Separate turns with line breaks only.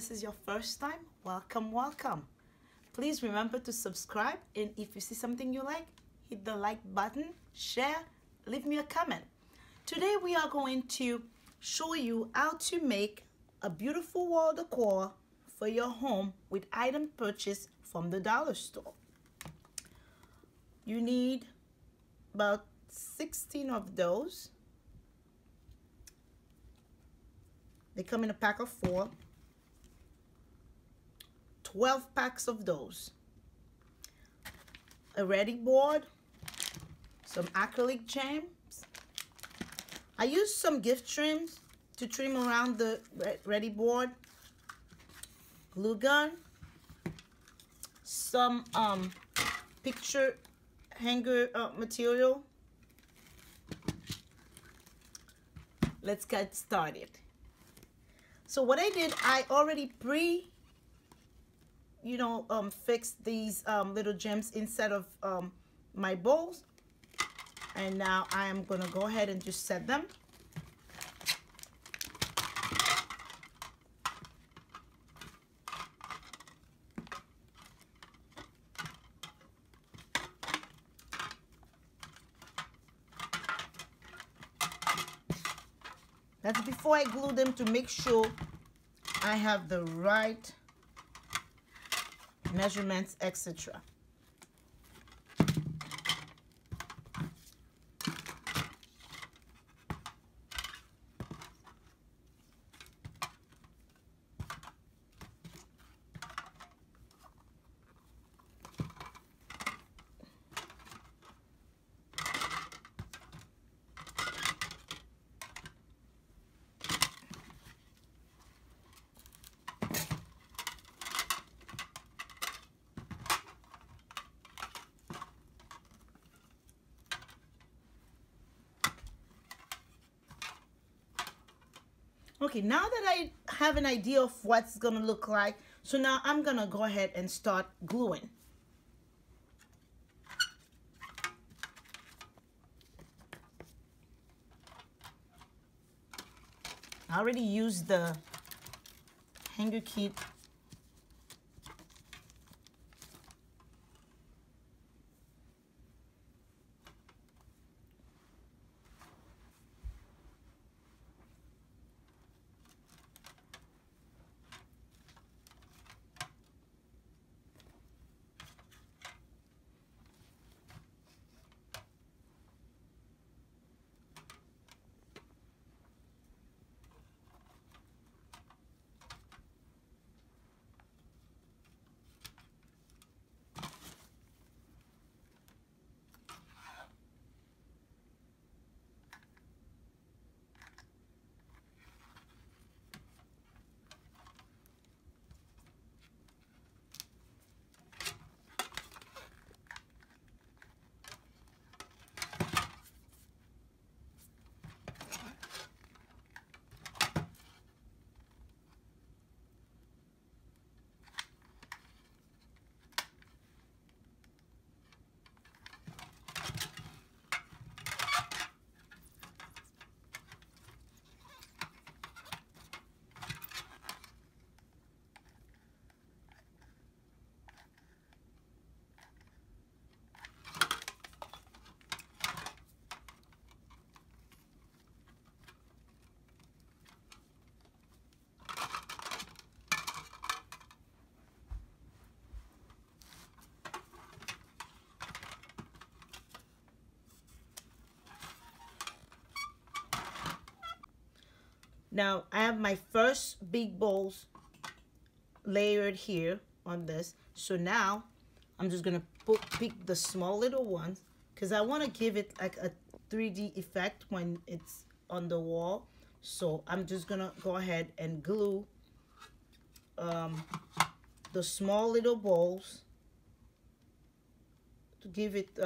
this is your first time, welcome, welcome. Please remember to subscribe, and if you see something you like, hit the like button, share, leave me a comment. Today we are going to show you how to make a beautiful wall decor for your home with item purchased from the dollar store. You need about 16 of those. They come in a pack of 4. 12 packs of those. A Readi-board, some acrylic jams. I used some gift trims to trim around the Readi-board. Glue gun. Some picture hanger material. Let's get started. So what I did, I already fixed these little gems inside of my bowls, and now I am gonna go ahead and just set them. That's before I glue them, to make sure I have the right measurements, etc. Okay, now that I have an idea of what it's gonna look like, so now I'm gonna go ahead and start gluing. I already used the hanger kit. Now I have my first big bowls layered here on this. So now I'm just gonna pick the small little ones, because I want to give it like a 3D effect when it's on the wall. So I'm just gonna go ahead and glue the small little bowls to give it